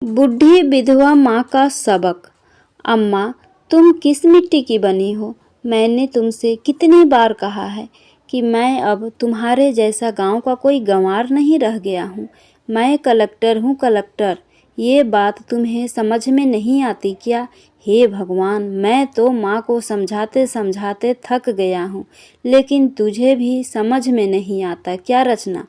बूढ़ी विधवा माँ का सबक। अम्मा, तुम किस मिट्टी की बनी हो? मैंने तुमसे कितनी बार कहा है कि मैं अब तुम्हारे जैसा गांव का कोई गंवार नहीं रह गया हूँ। मैं कलेक्टर हूँ, कलेक्टर। ये बात तुम्हें समझ में नहीं आती क्या? हे भगवान, मैं तो माँ को समझाते समझाते थक गया हूँ, लेकिन तुझे भी समझ में नहीं आता क्या? रचना,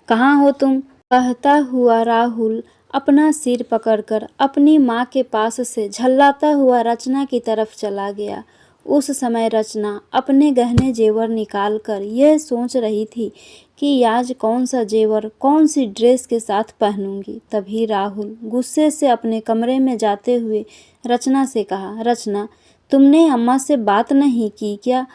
कहाँ हो तुम? कहता हुआ राहुल अपना सिर पकड़कर अपनी माँ के पास से झल्लाता हुआ रचना की तरफ चला गया। उस समय रचना अपने गहने जेवर निकालकर यह सोच रही थी कि आज कौन सा जेवर कौन सी ड्रेस के साथ पहनूंगी। तभी राहुल गुस्से से अपने कमरे में जाते हुए रचना से कहा, रचना, तुमने अम्मा से बात नहीं की क्या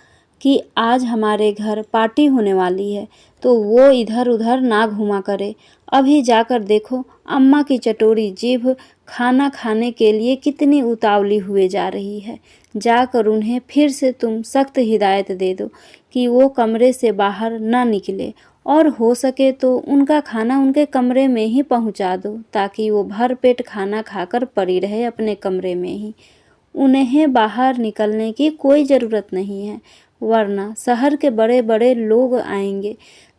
कि आज हमारे घर पार्टी होने वाली है, तो वो इधर उधर ना घुमा करे। अभी जाकर देखो अम्मा की चटोरी जीभ खाना खाने के लिए कितनी उतावली हुए जा रही है। जाकर उन्हें फिर से तुम सख्त हिदायत दे दो कि वो कमरे से बाहर ना निकले, और हो सके तो उनका खाना उनके कमरे में ही पहुंचा दो, ताकि वो भर पेट खाना खाकर पड़ी रहे अपने कमरे में ही। उन्हें बाहर निकलने की कोई ज़रूरत नहीं है, वरना शहर के बड़े बड़े लोग आएंगे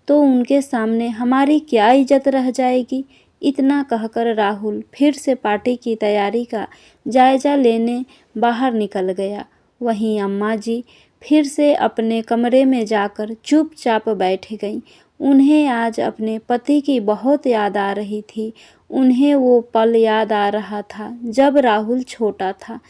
तो उनके सामने हमारी क्या इज्जत रह जाएगी। इतना कहकर राहुल फिर से पार्टी की तैयारी का जायजा लेने बाहर निकल गया। वहीं अम्मा जी फिर से अपने कमरे में जाकर चुपचाप बैठ गईं। उन्हें आज अपने पति की बहुत याद आ रही थी। उन्हें वो पल याद आ रहा था जब राहुल छोटा था,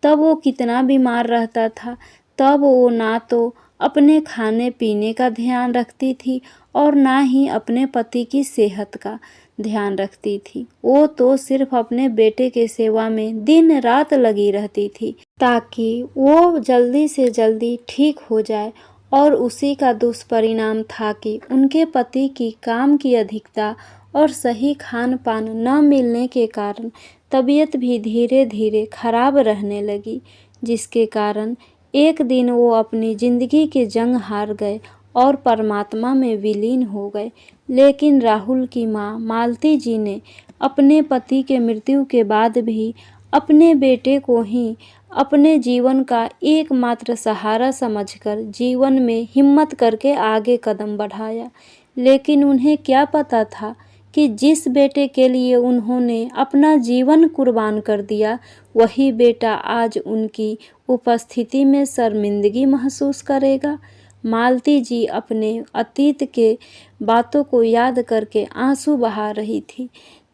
तब वो कितना बीमार रहता था। तब वो ना तो अपने खाने पीने का ध्यान रखती थी और ना ही अपने पति की सेहत का ध्यान रखती थी। वो तो सिर्फ अपने बेटे के सेवा में दिन रात लगी रहती थी, ताकि वो जल्दी से जल्दी ठीक हो जाए। और उसी का दुष्परिणाम था कि उनके पति की काम की अधिकता और सही खान पान न मिलने के कारण तबीयत भी धीरे धीरे खराब रहने लगी, जिसके कारण एक दिन वो अपनी जिंदगी की जंग हार गए और परमात्मा में विलीन हो गए। लेकिन राहुल की माँ मालती जी ने अपने पति के मृत्यु के बाद भी अपने बेटे को ही अपने जीवन का एकमात्र सहारा समझकर जीवन में हिम्मत करके आगे कदम बढ़ाया। लेकिन उन्हें क्या पता था कि जिस बेटे के लिए उन्होंने अपना जीवन कुर्बान कर दिया, वही बेटा आज उनकी उपस्थिति में शर्मिंदगी महसूस करेगा। मालती जी अपने अतीत के बातों को याद करके आंसू बहा रही थी।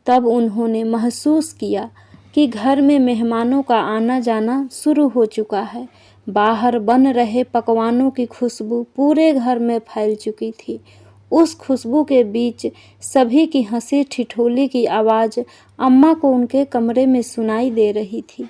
तब उन्होंने महसूस किया कि घर में मेहमानों का आना जाना शुरू हो चुका है। बाहर बन रहे पकवानों की खुशबू पूरे घर में फैल चुकी थी। उस खुशबू के बीच सभी की हंसी ठिठोली की आवाज़ अम्मा को उनके कमरे में सुनाई दे रही थी,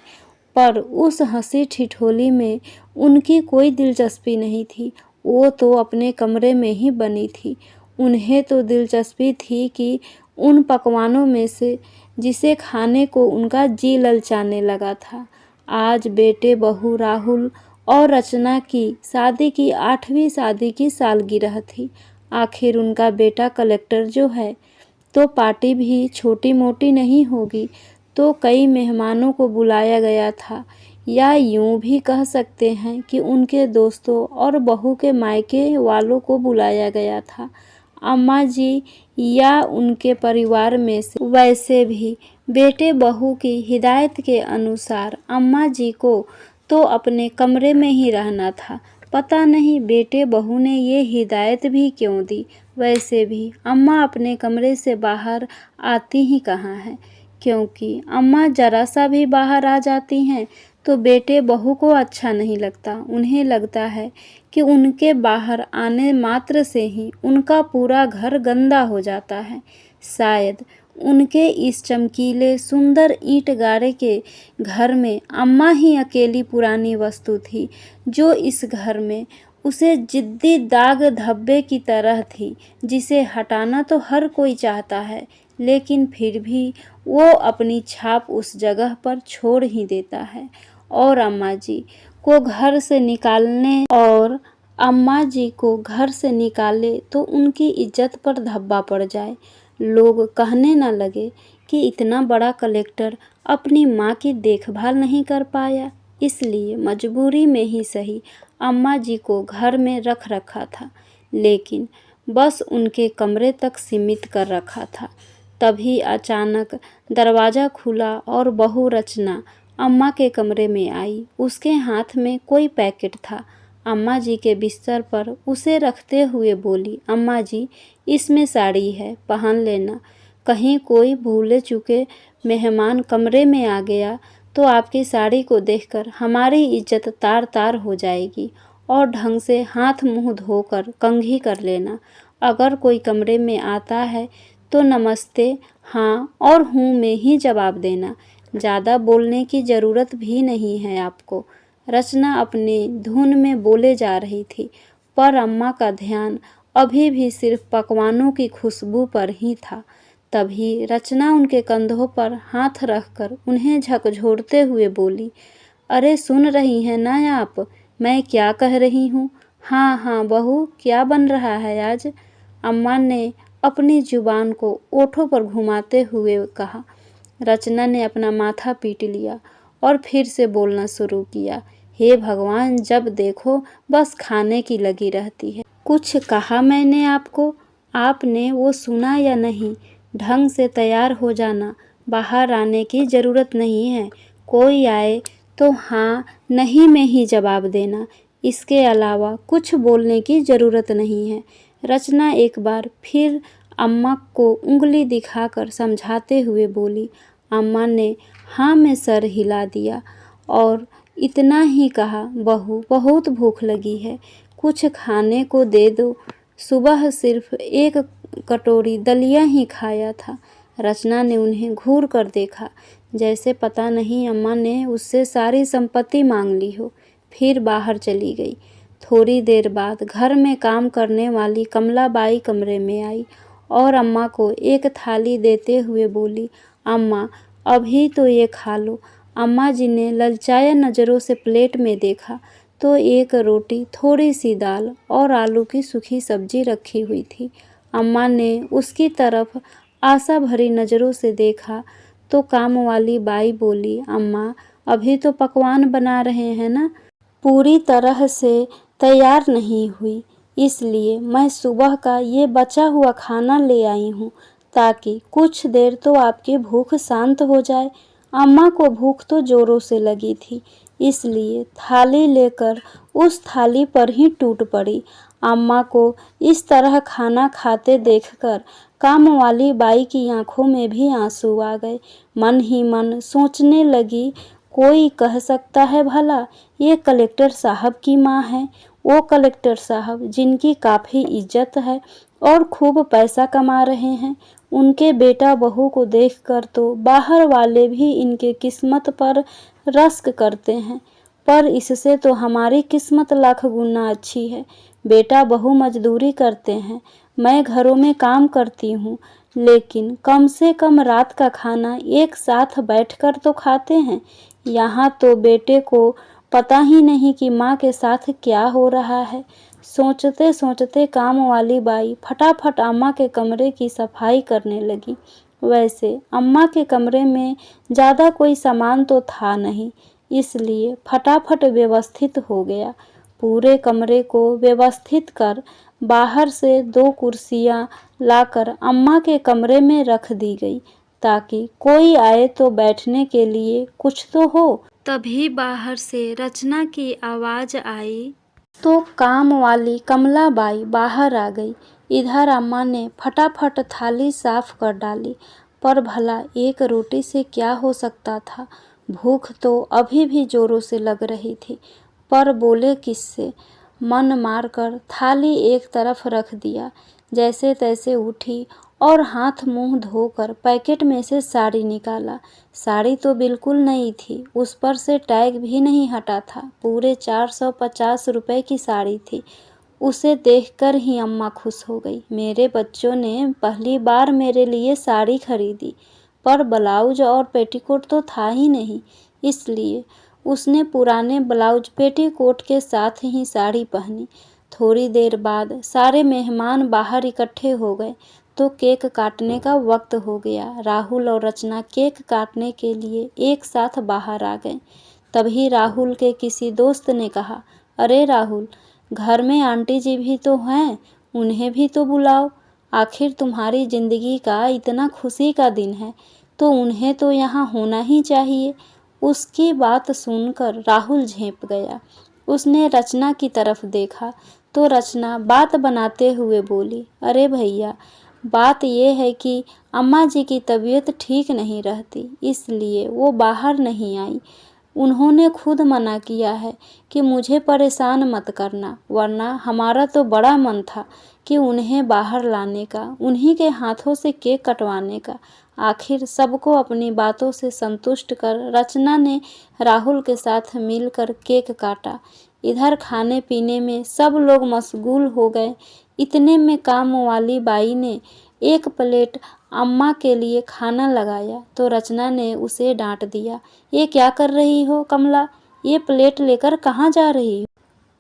पर उस हंसी ठिठोली में उनकी कोई दिलचस्पी नहीं थी। वो तो अपने कमरे में ही बनी थी। उन्हें तो दिलचस्पी थी कि उन पकवानों में से जिसे खाने को उनका जी ललचाने लगा था। आज बेटे बहू राहुल और रचना की शादी की 8वीं शादी की सालगिरह थी। आखिर उनका बेटा कलेक्टर जो है, तो पार्टी भी छोटी मोटी नहीं होगी। तो कई मेहमानों को बुलाया गया था, या यूं भी कह सकते हैं कि उनके दोस्तों और बहू के मायके वालों को बुलाया गया था, अम्मा जी या उनके परिवार में से। वैसे भी बेटे बहू की हिदायत के अनुसार अम्मा जी को तो अपने कमरे में ही रहना था। पता नहीं बेटे बहू ने ये हिदायत भी क्यों दी। वैसे भी अम्मा अपने कमरे से बाहर आती ही कहाँ हैं, क्योंकि अम्मा जरा सा भी बाहर आ जाती हैं तो बेटे बहू को अच्छा नहीं लगता। उन्हें लगता है कि उनके बाहर आने मात्र से ही उनका पूरा घर गंदा हो जाता है। शायद उनके इस चमकीले सुंदर ईंट गारे के घर में अम्मा ही अकेली पुरानी वस्तु थी, जो इस घर में उसे जिद्दी दाग धब्बे की तरह थी, जिसे हटाना तो हर कोई चाहता है, लेकिन फिर भी वो अपनी छाप उस जगह पर छोड़ ही देता है। और अम्मा जी को घर निकाले तो उनकी इज्जत पर धब्बा पड़ जाए, लोग कहने न लगे कि इतना बड़ा कलेक्टर अपनी माँ की देखभाल नहीं कर पाया, इसलिए मजबूरी में ही सही अम्मा जी को घर में रख रखा था, लेकिन बस उनके कमरे तक सीमित कर रखा था। तभी अचानक दरवाज़ा खुला और बहू रचना अम्मा के कमरे में आई। उसके हाथ में कोई पैकेट था। अम्मा जी के बिस्तर पर उसे रखते हुए बोली, अम्मा जी, इसमें साड़ी है, पहन लेना। कहीं कोई भूले चूके मेहमान कमरे में आ गया तो आपकी साड़ी को देखकर हमारी इज्जत तार तार हो जाएगी। और ढंग से हाथ मुंह धोकर कंघी कर लेना। अगर कोई कमरे में आता है तो नमस्ते, हाँ और हूँ में ही जवाब देना। ज़्यादा बोलने की ज़रूरत भी नहीं है आपको। रचना अपनी धुन में बोले जा रही थी, पर अम्मा का ध्यान अभी भी सिर्फ पकवानों की खुशबू पर ही था। तभी रचना उनके कंधों पर हाथ रखकर उन्हें झकझोरते हुए बोली, अरे सुन रही हैं ना आप, मैं क्या कह रही हूँ? हाँ हाँ बहू, क्या बन रहा है आज? अम्मा ने अपनी जुबान को ओठों पर घुमाते हुए कहा। रचना ने अपना माथा पीट लिया और फिर से बोलना शुरू किया, हे भगवान, जब देखो बस खाने की लगी रहती है। कुछ कहा मैंने आपको? आपने वो सुना या नहीं? ढंग से तैयार हो जाना, बाहर आने की ज़रूरत नहीं है। कोई आए तो हाँ नहीं में ही जवाब देना, इसके अलावा कुछ बोलने की ज़रूरत नहीं है। रचना एक बार फिर अम्मा को उंगली दिखाकर समझाते हुए बोली। अम्मा ने हाँ में सर हिला दिया और इतना ही कहा, बहू बहुत भूख लगी है, कुछ खाने को दे दो। सुबह सिर्फ एक कटोरी दलिया ही खाया था। रचना ने उन्हें घूर कर देखा, जैसे पता नहीं अम्मा ने उससे सारी संपत्ति मांग ली हो। फिर बाहर चली गई। थोड़ी देर बाद घर में काम करने वाली कमलाबाई कमरे में आई और अम्मा को एक थाली देते हुए बोली, अम्मा अभी तो ये खा लो। अम्मा जी ने ललचाए नज़रों से प्लेट में देखा तो एक रोटी, थोड़ी सी दाल और आलू की सूखी सब्जी रखी हुई थी। अम्मा ने उसकी तरफ आशा भरी नज़रों से देखा तो काम वाली बाई बोली, अम्मा अभी तो पकवान बना रहे हैं ना, पूरी तरह से तैयार नहीं हुई, इसलिए मैं सुबह का ये बचा हुआ खाना ले आई हूँ ताकि कुछ देर तो आपकी भूख शांत हो जाए। अम्मा को भूख तो जोरों से लगी थी, इसलिए थाली लेकर उस थाली पर ही टूट पड़ी। अम्मा को इस तरह खाना खाते देखकर काम वाली बाई की आंखों में भी आंसू आ गए। मन ही मन सोचने लगी, कोई कह सकता है भला ये कलेक्टर साहब की माँ है, वो कलेक्टर साहब जिनकी काफ़ी इज्जत है और खूब पैसा कमा रहे हैं। उनके बेटा बहू को देखकर तो बाहर वाले भी इनके किस्मत पर रश्क करते हैं, पर इससे तो हमारी किस्मत लाख गुना अच्छी है। बेटा बहू मजदूरी करते हैं, मैं घरों में काम करती हूँ, लेकिन कम से कम रात का खाना एक साथ बैठकर तो खाते हैं। यहाँ तो बेटे को पता ही नहीं कि माँ के साथ क्या हो रहा है। सोचते सोचते काम वाली बाई फटाफट अम्मा के कमरे की सफाई करने लगी। वैसे अम्मा के कमरे में ज़्यादा कोई सामान तो था नहीं, इसलिए फटाफट व्यवस्थित हो गया। पूरे कमरे को व्यवस्थित कर बाहर से 2 कुर्सियाँ लाकर अम्मा के कमरे में रख दी गई ताकि कोई आए तो बैठने के लिए कुछ तो हो। तभी बाहर से रचना की आवाज़ आई तो काम वाली कमलाबाई बाहर आ गई। इधर अम्मा ने फटाफट थाली साफ कर डाली, पर भला एक रोटी से क्या हो सकता था। भूख तो अभी भी जोरों से लग रही थी, पर बोले किससे। मन मारकर थाली एक तरफ रख दिया, जैसे तैसे उठी और हाथ मुंह धोकर पैकेट में से साड़ी निकाला। साड़ी तो बिल्कुल नई थी, उस पर से टैग भी नहीं हटा था। पूरे 450 रुपए की साड़ी थी। उसे देखकर ही अम्मा खुश हो गई। मेरे बच्चों ने पहली बार मेरे लिए साड़ी खरीदी, पर ब्लाउज और पेटीकोट तो था ही नहीं, इसलिए उसने पुराने ब्लाउज पेटीकोट के साथ ही साड़ी पहनी। थोड़ी देर बाद सारे मेहमान बाहर इकट्ठे हो गए तो केक काटने का वक्त हो गया। राहुल और रचना केक काटने के लिए एक साथ बाहर आ गए। तभी राहुल के किसी दोस्त ने कहा, अरे राहुल, घर में आंटी जी भी तो हैं, उन्हें भी तो बुलाओ। आखिर तुम्हारी जिंदगी का इतना खुशी का दिन है तो उन्हें तो यहाँ होना ही चाहिए। उसकी बात सुनकर राहुल झेंप गया। उसने रचना की तरफ देखा तो रचना बात बनाते हुए बोली, अरे भैया, बात यह है कि अम्मा जी की तबीयत ठीक नहीं रहती, इसलिए वो बाहर नहीं आई। उन्होंने खुद मना किया है कि मुझे परेशान मत करना, वरना हमारा तो बड़ा मन था कि उन्हें बाहर लाने का, उन्हीं के हाथों से केक कटवाने का। आखिर सबको अपनी बातों से संतुष्ट कर रचना ने राहुल के साथ मिलकर केक काटा। इधर खाने पीने में सब लोग मशगूल हो गए। इतने में काम वाली बाई ने एक प्लेट अम्मा के लिए खाना लगाया तो रचना ने उसे डांट दिया, ये क्या कर रही हो कमला, ये प्लेट लेकर कहाँ जा रही हो?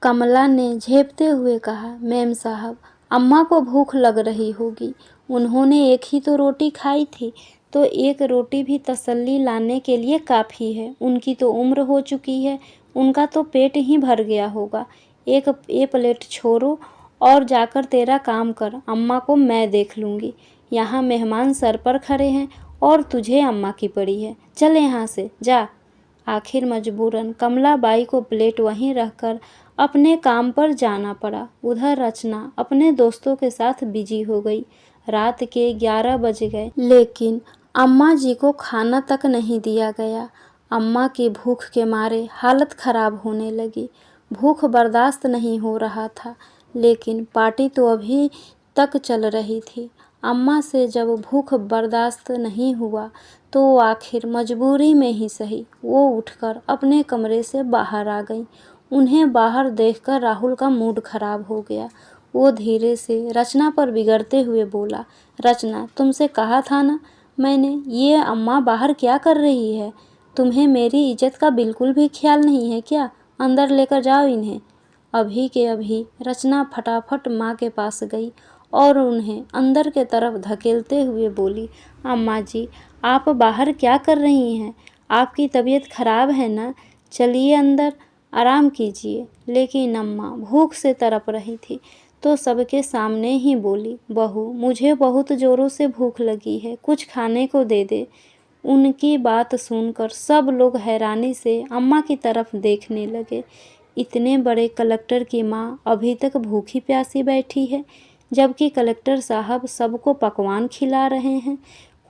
कमला ने झेपते हुए कहा, मैम साहब, अम्मा को भूख लग रही होगी, उन्होंने एक ही तो रोटी खाई थी, तो एक रोटी भी तसल्ली लाने के लिए काफ़ी है। उनकी तो उम्र हो चुकी है, उनका तो पेट ही भर गया होगा। ये प्लेट छोड़ो और जाकर तेरा काम कर, अम्मा को मैं देख लूँगी। यहाँ मेहमान सर पर खड़े हैं और तुझे अम्मा की पड़ी है, चल यहाँ से जा। आखिर मजबूरन कमला बाई को प्लेट वहीं रखकर अपने काम पर जाना पड़ा। उधर रचना अपने दोस्तों के साथ बिजी हो गई। रात के 11 बज गए, लेकिन अम्मा जी को खाना तक नहीं दिया गया। अम्मा की भूख के मारे हालत खराब होने लगी। भूख बर्दाश्त नहीं हो रहा था, लेकिन पार्टी तो अभी तक चल रही थी। अम्मा से जब भूख बर्दाश्त नहीं हुआ तो आखिर मजबूरी में ही सही वो उठकर अपने कमरे से बाहर आ गई। उन्हें बाहर देखकर राहुल का मूड खराब हो गया। वो धीरे से रचना पर बिगड़ते हुए बोला, रचना, तुमसे कहा था ना मैंने, ये अम्मा बाहर क्या कर रही है? तुम्हें मेरी इज्जत का बिल्कुल भी ख्याल नहीं है क्या? अंदर लेकर जाओ इन्हें। अभी के अभी रचना फटाफट माँ के पास गई और उन्हें अंदर के तरफ धकेलते हुए बोली, अम्मा जी, आप बाहर क्या कर रही हैं? आपकी तबीयत खराब है ना? चलिए अंदर, आराम कीजिए। लेकिन अम्मा भूख से तड़प रही थी तो सबके सामने ही बोली, बहू, मुझे बहुत ज़ोरों से भूख लगी है, कुछ खाने को दे दे। उनकी बात सुनकर सब लोग हैरानी से अम्मा की तरफ देखने लगे। इतने बड़े कलेक्टर की माँ अभी तक भूखी प्यासी बैठी है, जबकि कलेक्टर साहब सबको पकवान खिला रहे हैं।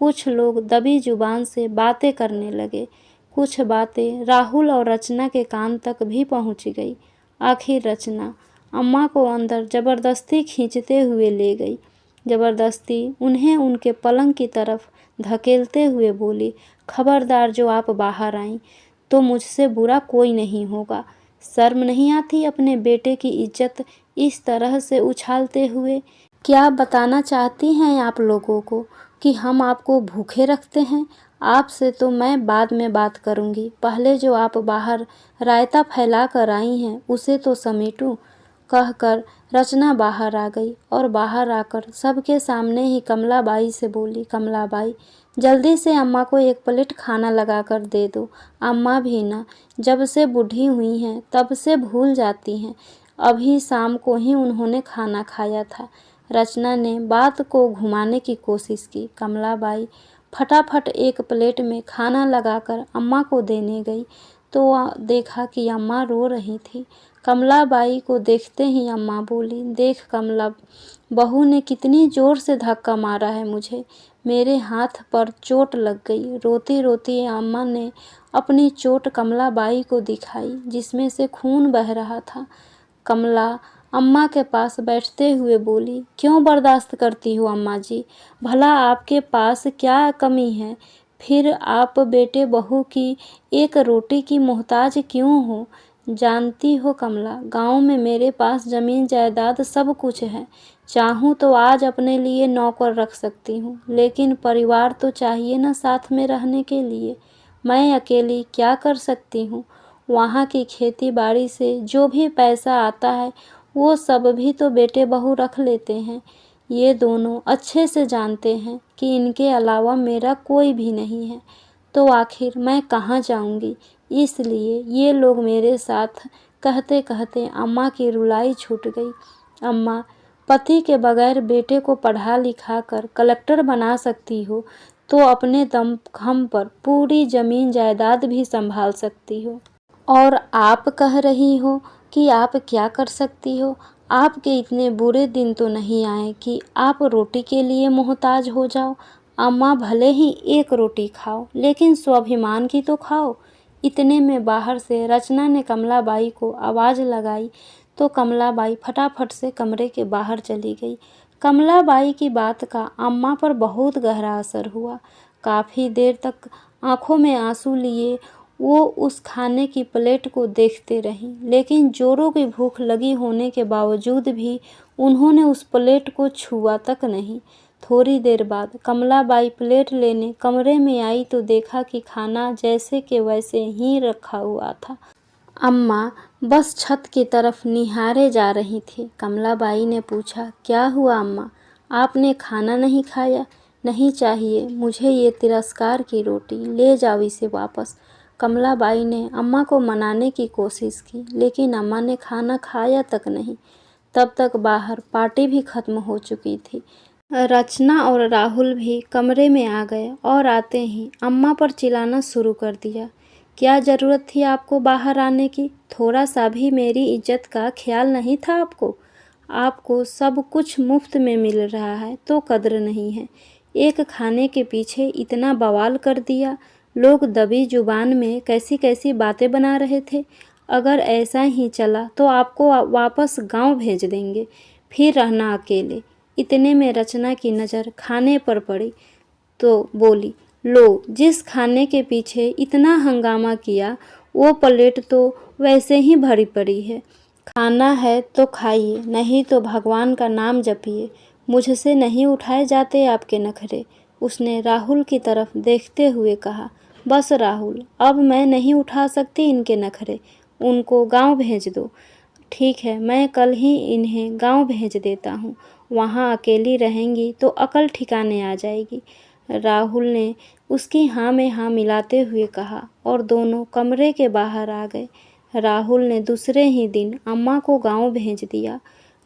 कुछ लोग दबी जुबान से बातें करने लगे। कुछ बातें राहुल और रचना के कान तक भी पहुंच गई। आखिर रचना अम्मा को अंदर ज़बरदस्ती खींचते हुए ले गई। ज़बरदस्ती उन्हें उनके पलंग की तरफ धकेलते हुए बोली, खबरदार, जो आप बाहर आईं तो मुझसे बुरा कोई नहीं होगा। शर्म नहीं आती अपने बेटे की इज्जत इस तरह से उछालते हुए? क्या बताना चाहती हैं आप लोगों को कि हम आपको भूखे रखते हैं? आपसे तो मैं बाद में बात करूंगी, पहले जो आप बाहर रायता फैला कर आई हैं उसे तो समेटूं। कहकर रचना बाहर आ गई और बाहर आकर सबके सामने ही कमला बाई से बोली, कमला बाई, जल्दी से अम्मा को एक प्लेट खाना लगा कर दे दो। अम्मा भी ना, जब से बूढ़ी हुई हैं तब से भूल जाती हैं। अभी शाम को ही उन्होंने खाना खाया था। रचना ने बात को घुमाने की कोशिश की। कमला बाई फटाफट एक प्लेट में खाना लगाकर अम्मा को देने गई तो देखा कि अम्मा रो रही थी। कमला बाई को देखते ही अम्मा बोली, देख कमला, बहू ने कितनी ज़ोर से धक्का मारा है मुझे, मेरे हाथ पर चोट लग गई। रोती रोती अम्मा ने अपनी चोट कमला बाई को दिखाई, जिसमें से खून बह रहा था। कमला अम्मा के पास बैठते हुए बोली, क्यों बर्दाश्त करती हो अम्मा जी? भला आपके पास क्या कमी है? फिर आप बेटे बहू की एक रोटी की मोहताज क्यों हो? जानती हो कमला, गांव में मेरे पास ज़मीन जायदाद सब कुछ है। चाहूँ तो आज अपने लिए नौकर रख सकती हूँ, लेकिन परिवार तो चाहिए ना साथ में रहने के लिए। मैं अकेली क्या कर सकती हूँ? वहाँ की खेती बाड़ी से जो भी पैसा आता है वो सब भी तो बेटे बहू रख लेते हैं। ये दोनों अच्छे से जानते हैं कि इनके अलावा मेरा कोई भी नहीं है, तो आखिर मैं कहाँ जाऊँगी। इसलिए ये लोग मेरे साथ कहते कहते अम्मा की रुलाई छूट गई। अम्मा, पति के बगैर बेटे को पढ़ा लिखा कर कलेक्टर बना सकती हो, तो अपने दम पर पूरी ज़मीन जायदाद भी संभाल सकती हो। और आप कह रही हो कि आप क्या कर सकती हो। आपके इतने बुरे दिन तो नहीं आए कि आप रोटी के लिए मोहताज हो जाओ। अम्मा, भले ही एक रोटी खाओ, लेकिन स्वाभिमान की तो खाओ। इतने में बाहर से रचना ने कमलाबाई को आवाज़ लगाई, तो कमलाबाई फटाफट से कमरे के बाहर चली गई। कमलाबाई की बात का अम्मा पर बहुत गहरा असर हुआ। काफ़ी देर तक आंखों में आंसू लिए वो उस खाने की प्लेट को देखते रहीं, लेकिन जोरों की भूख लगी होने के बावजूद भी उन्होंने उस प्लेट को छुआ तक नहीं। थोड़ी देर बाद कमलाबाई प्लेट लेने कमरे में आई तो देखा कि खाना जैसे के वैसे ही रखा हुआ था। अम्मा बस छत की तरफ निहारे जा रही थी। कमलाबाई ने पूछा, क्या हुआ अम्मा, आपने खाना नहीं खाया? नहीं चाहिए मुझे ये तिरस्कार की रोटी, ले जाओ इसे वापस। कमलाबाई ने अम्मा को मनाने की कोशिश की, लेकिन अम्मा ने खाना खाया तक नहीं। तब तक बाहर पार्टी भी खत्म हो चुकी थी। रचना और राहुल भी कमरे में आ गए और आते ही अम्मा पर चिल्लाना शुरू कर दिया। क्या ज़रूरत थी आपको बाहर आने की? थोड़ा सा भी मेरी इज्जत का ख्याल नहीं था आपको? आपको सब कुछ मुफ्त में मिल रहा है तो कद्र नहीं है। एक खाने के पीछे इतना बवाल कर दिया। लोग दबी जुबान में कैसी कैसी बातें बना रहे थे। अगर ऐसा ही चला तो आपको वापस गांव भेज देंगे, फिर रहना अकेले। इतने में रचना की नज़र खाने पर पड़ी तो बोली, लो, जिस खाने के पीछे इतना हंगामा किया वो प्लेट तो वैसे ही भरी पड़ी है। खाना है तो खाइए, नहीं तो भगवान का नाम जपिए। मुझसे नहीं उठाए जाते आपके नखरे। उसने राहुल की तरफ देखते हुए कहा। बस राहुल, अब मैं नहीं उठा सकती इनके नखरे, उनको गांव भेज दो। ठीक है, मैं कल ही इन्हें गांव भेज देता हूँ। वहाँ अकेली रहेंगी तो अकल ठिकाने आ जाएगी। राहुल ने उसकी हाँ में हाँ मिलाते हुए कहा और दोनों कमरे के बाहर आ गए। राहुल ने दूसरे ही दिन अम्मा को गांव भेज दिया।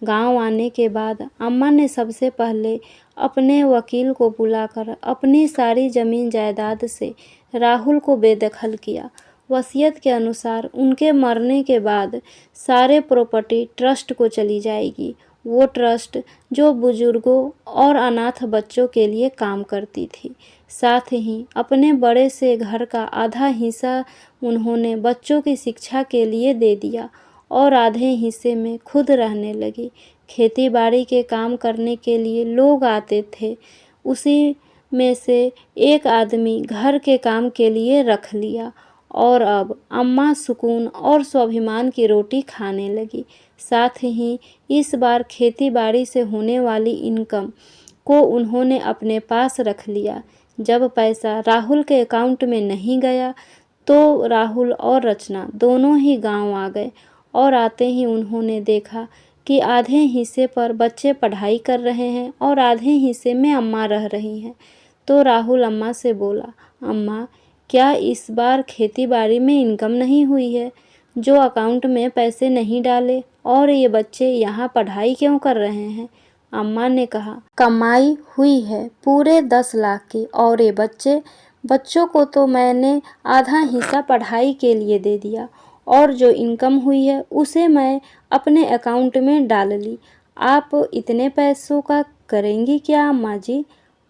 गांव आने के बाद अम्मा ने सबसे पहले अपने वकील को बुलाकर अपनी सारी ज़मीन जायदाद से राहुल को बेदखल किया। वसीयत के अनुसार उनके मरने के बाद सारे प्रॉपर्टी ट्रस्ट को चली जाएगी। वो ट्रस्ट जो बुजुर्गों और अनाथ बच्चों के लिए काम करती थी। साथ ही अपने बड़े से घर का आधा हिस्सा उन्होंने बच्चों की शिक्षा के लिए दे दिया और आधे हिस्से में खुद रहने लगी। खेती बाड़ी के काम करने के लिए लोग आते थे, उसी में से एक आदमी घर के काम के लिए रख लिया और अब अम्मा सुकून और स्वाभिमान की रोटी खाने लगी। साथ ही इस बार खेती बाड़ी से होने वाली इनकम को उन्होंने अपने पास रख लिया। जब पैसा राहुल के अकाउंट में नहीं गया तो राहुल और रचना दोनों ही गांव आ गए और आते ही उन्होंने देखा कि आधे हिस्से पर बच्चे पढ़ाई कर रहे हैं और आधे हिस्से में अम्मा रह रही हैं। तो राहुल अम्मा से बोला, अम्मा, क्या इस बार खेती बाड़ी में इनकम नहीं हुई है? जो अकाउंट में पैसे नहीं डाले और ये बच्चे यहाँ पढ़ाई क्यों कर रहे हैं? अम्मा ने कहा, कमाई हुई है पूरे 10 लाख की और ये बच्चों को तो मैंने आधा हिस्सा पढ़ाई के लिए दे दिया और जो इनकम हुई है उसे मैं अपने अकाउंट में डाल ली। आप इतने पैसों का करेंगी क्या अम्मा जी?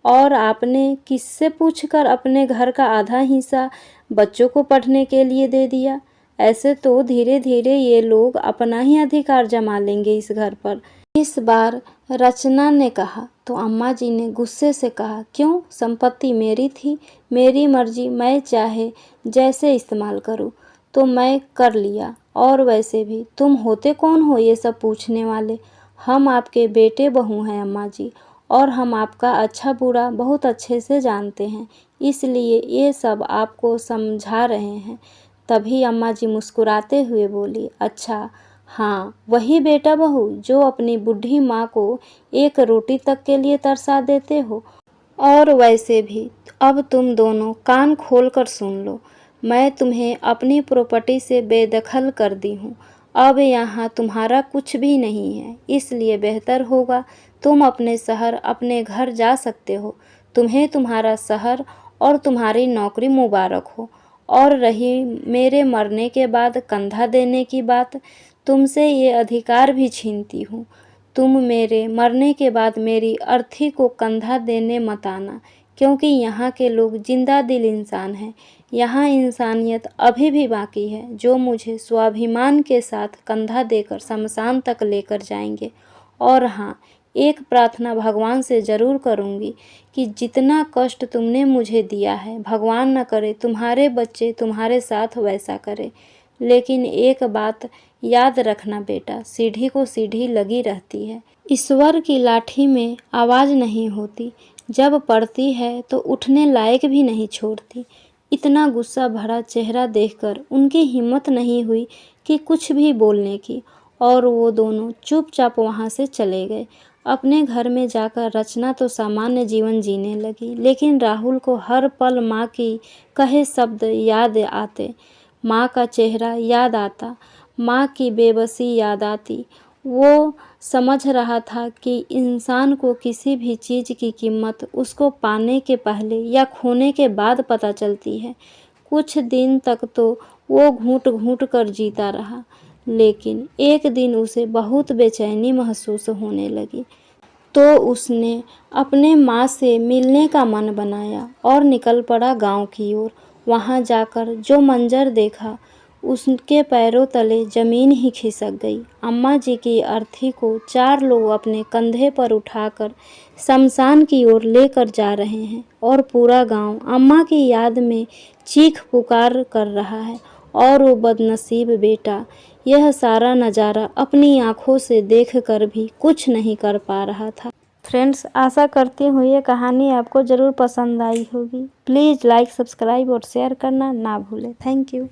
और आपने किससे पूछकर अपने घर का आधा हिस्सा बच्चों को पढ़ने के लिए दे दिया? ऐसे तो धीरे धीरे ये लोग अपना ही अधिकार जमा लेंगे इस घर पर। इस बार रचना ने कहा तो अम्मा जी ने गुस्से से कहा, क्यों? संपत्ति मेरी थी, मेरी मर्जी, मैं चाहे जैसे इस्तेमाल करूं तो मैं कर लिया। और वैसे भी तुम होते कौन हो ये सब पूछने वाले? हम आपके बेटे बहू हैं अम्मा जी, और हम आपका अच्छा बुरा बहुत अच्छे से जानते हैं, इसलिए ये सब आपको समझा रहे हैं। तभी अम्मा जी मुस्कुराते हुए बोली, अच्छा, हाँ, वही बेटा बहू जो अपनी बूढ़ी माँ को एक रोटी तक के लिए तरसा देते हो। और वैसे भी अब तुम दोनों कान खोलकर सुन लो, मैं तुम्हें अपनी प्रॉपर्टी से बेदखल कर दी हूँ। अब यहाँ तुम्हारा कुछ भी नहीं है, इसलिए बेहतर होगा तुम अपने शहर अपने घर जा सकते हो। तुम्हें तुम्हारा शहर और तुम्हारी नौकरी मुबारक हो। और रही मेरे मरने के बाद कंधा देने की बात, तुमसे ये अधिकार भी छीनती हूँ। तुम मेरे मरने के बाद मेरी अर्थी को कंधा देने मत आना, क्योंकि यहाँ के लोग जिंदा दिल इंसान हैं। यहाँ इंसानियत अभी भी बाकी है, जो मुझे स्वाभिमान के साथ कंधा देकर शमशान तक लेकर जाएंगे। और हाँ, एक प्रार्थना भगवान से ज़रूर करूँगी कि जितना कष्ट तुमने मुझे दिया है, भगवान न करे तुम्हारे बच्चे तुम्हारे साथ वैसा करे। लेकिन एक बात याद रखना बेटा, सीढ़ी को सीढ़ी लगी रहती है। ईश्वर की लाठी में आवाज़ नहीं होती, जब पड़ती है तो उठने लायक भी नहीं छोड़ती। इतना गुस्सा भरा चेहरा देखकर उनकी हिम्मत नहीं हुई कि कुछ भी बोलने की, और वो दोनों चुपचाप वहाँ से चले गए। अपने घर में जाकर रचना तो सामान्य जीवन जीने लगी, लेकिन राहुल को हर पल माँ की कहे शब्द याद आते, माँ का चेहरा याद आता, माँ की बेबसी याद आती। वो समझ रहा था कि इंसान को किसी भी चीज़ की कीमत उसको पाने के पहले या खोने के बाद पता चलती है। कुछ दिन तक तो वो घूंट घूंट कर जीता रहा, लेकिन एक दिन उसे बहुत बेचैनी महसूस होने लगी। तो उसने अपने माँ से मिलने का मन बनाया और निकल पड़ा गांव की ओर। वहाँ जाकर जो मंजर देखा, उसके पैरों तले जमीन ही खिसक गई। अम्मा जी की अर्थी को 4 लोग अपने कंधे पर उठाकर शमशान की ओर लेकर जा रहे हैं, और पूरा गांव अम्मा की याद में चीख पुकार कर रहा है। और वो बदनसीब बेटा यह सारा नज़ारा अपनी आँखों से देखकर भी कुछ नहीं कर पा रहा था। फ्रेंड्स, आशा करती हूँ ये कहानी आपको ज़रूर पसंद आई होगी। प्लीज़ लाइक, सब्सक्राइब और शेयर करना ना भूलें। Thank you.